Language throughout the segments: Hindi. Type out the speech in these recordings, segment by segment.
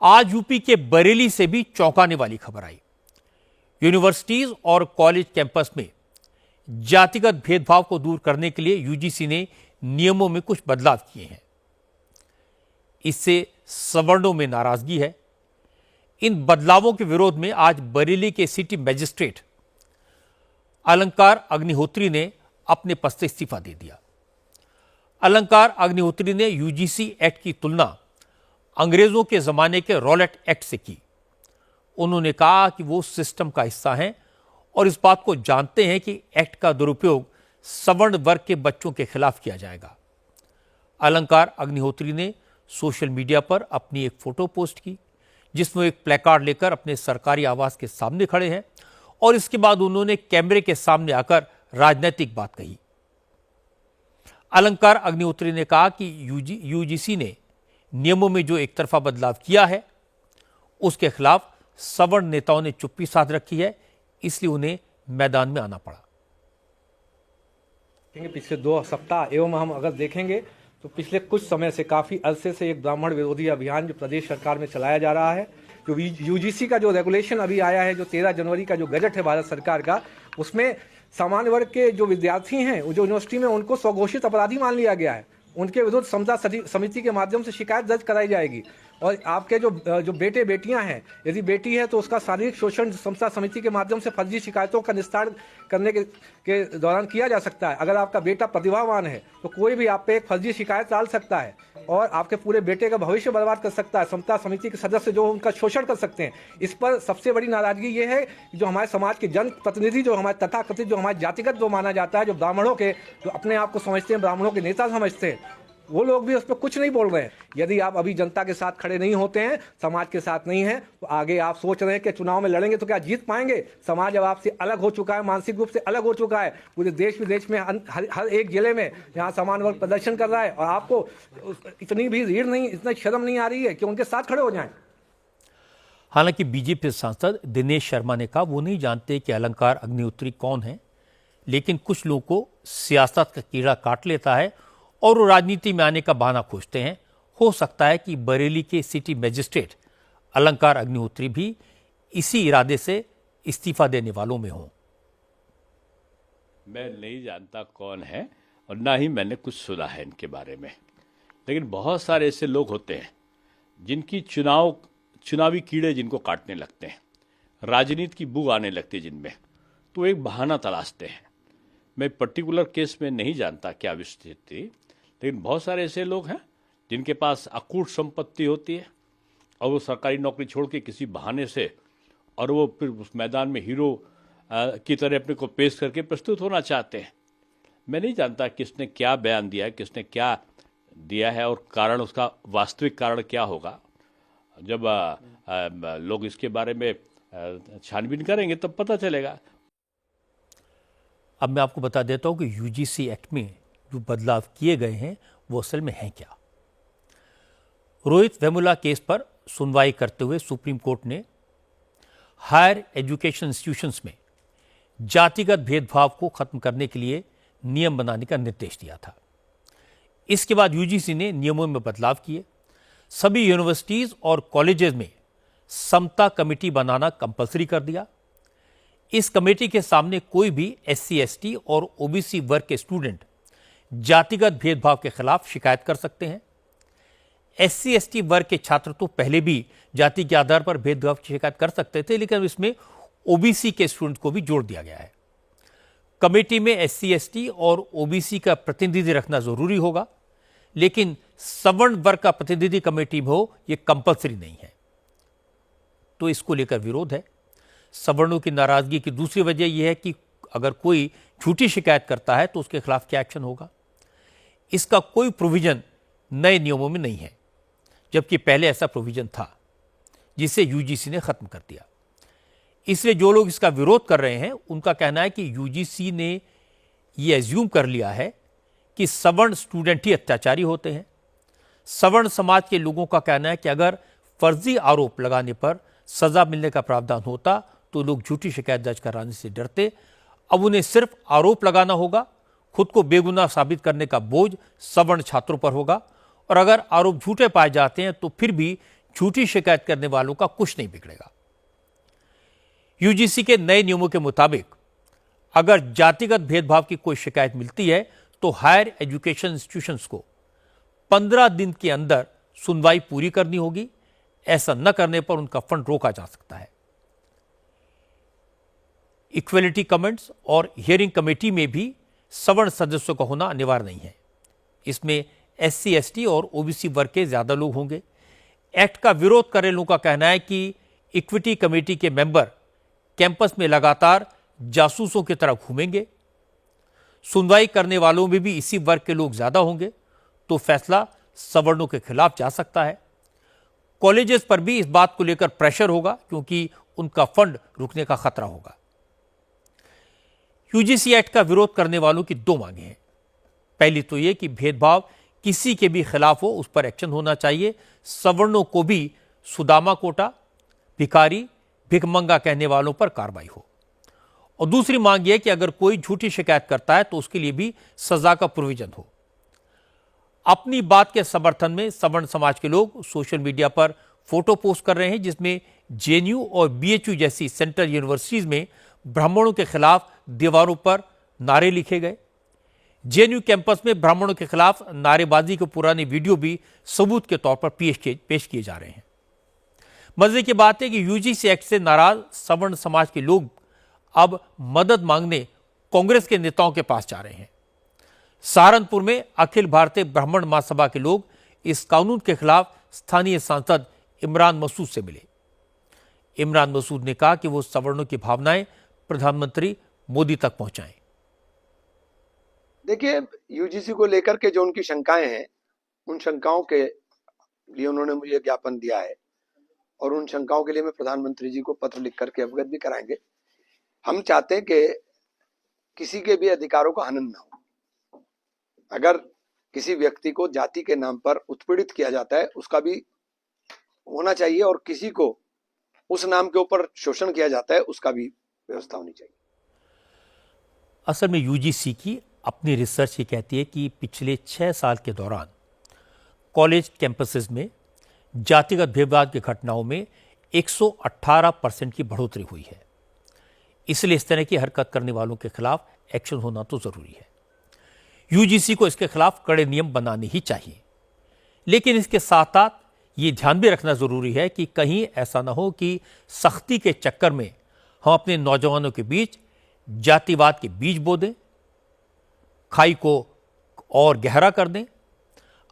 आज यूपी के बरेली से भी चौंकाने वाली खबर आई। यूनिवर्सिटीज और कॉलेज कैंपस में जातिगत भेदभाव को दूर करने के लिए यूजीसी ने नियमों में कुछ बदलाव किए हैं। इससे सवर्णों में नाराजगी है। इन बदलावों के विरोध में आज बरेली के सिटी मजिस्ट्रेट अलंकार अग्निहोत्री ने अपने पद से इस्तीफा दे दिया। अलंकार अग्निहोत्री ने यूजीसी एक्ट की तुलना अंग्रेजों के जमाने के रॉलेट एक्ट से की। उन्होंने कहा कि वो सिस्टम का हिस्सा हैं और इस बात को जानते हैं कि एक्ट का दुरुपयोग सवर्ण वर्ग के बच्चों के खिलाफ किया जाएगा। अलंकार अग्निहोत्री ने सोशल मीडिया पर अपनी एक फोटो पोस्ट की जिसमें एक प्लेकार्ड लेकर अपने सरकारी आवास के सामने खड़े हैं और इसके बाद उन्होंने कैमरे के सामने आकर राजनीतिक बात कही। अलंकार अग्निहोत्री ने कहा कि यूजीसी ने नियमों में जो एक तरफा बदलाव किया है उसके खिलाफ सवर्ण नेताओं ने चुप्पी साध रखी है, इसलिए उन्हें मैदान में आना पड़ा। पिछले 2 सप्ताह एवं हम अगर देखेंगे तो पिछले कुछ समय से काफ़ी अरसे से एक ब्राह्मण विरोधी अभियान जो प्रदेश सरकार में चलाया जा रहा है। जो यूजीसी का जो रेगुलेशन अभी आया है, जो 13 जनवरी का जो गजट है भारत सरकार का, उसमें सामान्य वर्ग के जो विद्यार्थी हैं जो यूनिवर्सिटी में, उनको स्वघोषित अपराधी मान लिया गया है। उनके विरुद्ध समता समिति के माध्यम से शिकायत दर्ज कराई जाएगी। और आपके जो बेटे बेटियां हैं, यदि बेटी है तो उसका शारीरिक शोषण समता समिति के माध्यम से फर्जी शिकायतों का निस्तारण करने के दौरान किया जा सकता है। अगर आपका बेटा प्रतिभावान है तो कोई भी आप पे एक फर्जी शिकायत डाल सकता है और आपके पूरे बेटे का भविष्य बर्बाद कर सकता है। समता समिति के सदस्य जो उनका शोषण कर सकते हैं। इस पर सबसे बड़ी नाराजगी ये है कि जो हमारे समाज के जन प्रतिनिधि, जो हमारे तथाकथित, जो हमारे जातिगत जो माना जाता है, जो ब्राह्मणों के, जो अपने आप को समझते हैं ब्राह्मणों के नेता समझते हैं, वो लोग भी उस पर कुछ नहीं बोल रहे हैं। यदि आप अभी जनता के साथ खड़े नहीं होते हैं, समाज के साथ नहीं हैं, तो आगे आप सोच रहे हैं कि चुनाव में लड़ेंगे तो क्या जीत पाएंगे? समाज अब आपसे अलग हो चुका है, मानसिक रूप से अलग हो चुका है। पूरे देश विदेश में हर एक जिले में यहाँ समान वर्ग प्रदर्शन कर रहा है और आपको इतनी भी रीढ़ नहीं, इतना शर्म नहीं आ रही है कि उनके साथ खड़े हो जाएं। हालांकि बीजेपी सांसद दिनेश शर्मा ने कहा वो नहीं जानते कि अलंकार अग्निहोत्री कौन है, लेकिन कुछ लोगों को सियासत का कीड़ा काट लेता है और वो राजनीति में आने का बहाना खोजते हैं। हो सकता है कि बरेली के सिटी मजिस्ट्रेट अलंकार अग्निहोत्री भी इसी इरादे से इस्तीफा देने वालों में हों। मैं नहीं जानता कौन है और ना ही मैंने कुछ सुना है इनके बारे में, लेकिन बहुत सारे ऐसे लोग होते हैं जिनकी चुनावी कीड़े जिनको काटने लगते हैं, राजनीति की बू आने लगती है जिनमें, तो एक बहाना तलाशते हैं। मैं पर्टिकुलर केस में नहीं जानता क्या विस्तृत थी, लेकिन बहुत सारे ऐसे लोग हैं जिनके पास अकूट संपत्ति होती है और वो सरकारी नौकरी छोड़ के किसी बहाने से, और वो फिर उस मैदान में हीरो की तरह अपने को पेश करके प्रस्तुत होना चाहते हैं। मैं नहीं जानता किसने क्या बयान दिया है, किसने क्या दिया है और कारण, उसका वास्तविक कारण क्या होगा। जब लोग इसके बारे में छानबीन करेंगे तब पता चलेगा। अब मैं आपको बता देता हूं कि यूजीसी एक्ट में जो बदलाव किए गए हैं वो असल में हैं क्या। रोहित वेमुला केस पर सुनवाई करते हुए सुप्रीम कोर्ट ने हायर एजुकेशन इंस्टीट्यूशंस में जातिगत भेदभाव को खत्म करने के लिए नियम बनाने का निर्देश दिया था। इसके बाद यूजीसी ने नियमों में बदलाव किए। सभी यूनिवर्सिटीज और कॉलेजेस में समता कमेटी बनाना कंपलसरी कर दिया। इस कमेटी के सामने कोई भी एससी, एसटी और ओबीसी वर्ग के स्टूडेंट जातिगत भेदभाव के खिलाफ शिकायत कर सकते हैं। एससी, एसटी वर्ग के छात्र तो पहले भी जाति के आधार पर भेदभाव की शिकायत कर सकते थे, लेकिन इसमें ओबीसी के स्टूडेंट को भी जोड़ दिया गया है। कमेटी में एससी, एसटी और ओबीसी का प्रतिनिधि रखना जरूरी होगा, लेकिन सवर्ण वर्ग का प्रतिनिधि कमेटी में हो यह कंपलसरी नहीं है। तो इसको लेकर विरोध है। सवर्णों की नाराजगी की दूसरी वजह यह है कि अगर कोई झूठी शिकायत करता है तो उसके खिलाफ क्या एक्शन होगा। इसका कोई प्रोविजन नए नियमों में नहीं है, जबकि पहले ऐसा प्रोविजन था जिसे यूजीसी ने खत्म कर दिया। इसलिए जो लोग इसका विरोध कर रहे हैं उनका कहना है कि यूजीसी ने यह एज्यूम कर लिया है कि सवर्ण स्टूडेंट ही अत्याचारी होते हैं। सवर्ण समाज के लोगों का कहना है कि अगर फर्जी आरोप लगाने पर सजा मिलने का प्रावधान होता तो लोग झूठी शिकायत दर्ज कराने से डरते। अब उन्हें सिर्फ आरोप लगाना होगा, खुद को बेगुनाह साबित करने का बोझ सवर्ण छात्रों पर होगा, और अगर आरोप झूठे पाए जाते हैं तो फिर भी झूठी शिकायत करने वालों का कुछ नहीं बिगड़ेगा। यूजीसी के नए नियमों के मुताबिक अगर जातिगत भेदभाव की कोई शिकायत मिलती है तो हायर एजुकेशन इंस्टीट्यूशंस को 15 दिन के अंदर सुनवाई पूरी करनी होगी। ऐसा न करने पर उनका फंड रोका जा सकता है। इक्वलिटी कमेंट्स और हियरिंग कमेटी में भी सवर्ण सदस्यों का होना अनिवार्य नहीं है। इसमें एससी, एसटी और ओबीसी वर्ग के ज्यादा लोग होंगे। एक्ट का विरोध करने लोगों का कहना है कि इक्विटी कमेटी के मेंबर कैंपस में लगातार जासूसों की तरह घूमेंगे। सुनवाई करने वालों में भी इसी वर्ग के लोग ज्यादा होंगे तो फैसला सवर्णों के खिलाफ जा सकता है। कॉलेजेस पर भी इस बात को लेकर प्रेशर होगा क्योंकि उनका फंड रुकने का खतरा होगा। यूजीसी एक्ट का विरोध करने वालों की दो मांगे हैं। पहली तो यह कि भेदभाव किसी के भी खिलाफ हो उस पर एक्शन होना चाहिए। सवर्णों को भी सुदामा कोटा, भिखारी, भिखमंगा कहने वालों पर कार्रवाई हो। और दूसरी मांग यह कि अगर कोई झूठी शिकायत करता है तो उसके लिए भी सजा का प्रोविजन हो। अपनी बात के समर्थन में सवर्ण समाज के लोग सोशल मीडिया पर फोटो पोस्ट कर रहे हैं जिसमें जेएनयू और बीएचयू जैसी सेंट्रल यूनिवर्सिटीज में ब्राह्मणों के खिलाफ दीवारों पर नारे लिखे गए। जेएनयू कैंपस में ब्राह्मणों के खिलाफ नारेबाजी के पुराने वीडियो भी सबूत के तौर पर पेश किए जा रहे हैं। मजे की बात है कि यूजीसी एक्ट से नाराज सवर्ण समाज के लोग अब मदद मांगने कांग्रेस के नेताओं के पास जा रहे हैं। सहारनपुर में अखिल भारतीय ब्राह्मण महासभा के लोग इस कानून के खिलाफ स्थानीय सांसद इमरान मसूद से मिले। इमरान मसूद ने कहा कि वो सवर्णों की भावनाएं प्रधानमंत्री मोदी तक पहुंचाएं। देखिए, यूजीसी को लेकर के जो उनकी शंकाएं हैं, उन शंकाओं के लिए उन्होंने मुझे ज्ञापन दिया है और उन शंकाओं के लिए मैं प्रधानमंत्री जी को पत्र लिख करके अवगत भी कराएंगे। हम चाहते हैं कि किसी के भी अधिकारों का हनन ना हो। अगर किसी व्यक्ति को जाति के नाम पर उत्पीड़ित किया जाता है उसका भी होना चाहिए और किसी को उस नाम के ऊपर शोषण किया जाता है उसका भी व्यवस्था होनी चाहिए। असल में यूजीसी की अपनी रिसर्च ये कहती है कि पिछले 6 साल के दौरान कॉलेज कैंपसेस में जातिगत भेदभाव की घटनाओं में 118% की बढ़ोतरी हुई है। इसलिए इस तरह की हरकत करने वालों के खिलाफ एक्शन होना तो जरूरी है। यूजीसी को इसके खिलाफ कड़े नियम बनाने ही चाहिए। लेकिन इसके साथ साथ ये ध्यान भी रखना जरूरी है कि कहीं ऐसा ना हो कि सख्ती के चक्कर में हम अपने नौजवानों के बीच जातिवाद के बीज बो दें, खाई को और गहरा कर दें।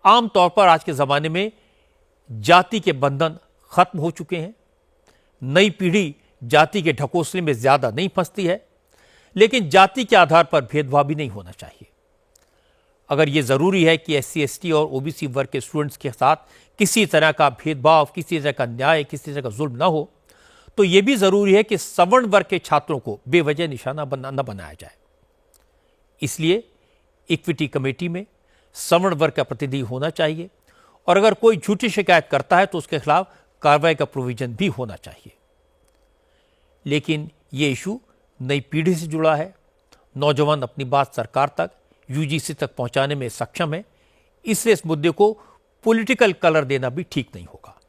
आमतौर पर आज के जमाने में जाति के बंधन खत्म हो चुके हैं। नई पीढ़ी जाति के ढकोसले में ज्यादा नहीं फंसती है, लेकिन जाति के आधार पर भेदभाव भी नहीं होना चाहिए। अगर यह जरूरी है कि एससी, एसटी और ओबीसी वर्ग के स्टूडेंट्स के साथ किसी तरह का भेदभाव, किसी तरह का न्याय, किसी तरह का जुल्म ना हो, तो यह भी जरूरी है कि सवर्ण वर्ग के छात्रों को बेवजह निशाना न बनाया जाए। इसलिए इक्विटी कमेटी में सवर्ण वर्ग का प्रतिनिधि होना चाहिए और अगर कोई झूठी शिकायत करता है तो उसके खिलाफ कार्रवाई का प्रोविजन भी होना चाहिए। लेकिन यह इशू नई पीढ़ी से जुड़ा है। नौजवान अपनी बात सरकार तक, यूजीसी तक पहुंचाने में सक्षम है। इसलिए इस मुद्दे को पॉलिटिकल कलर देना भी ठीक नहीं होगा।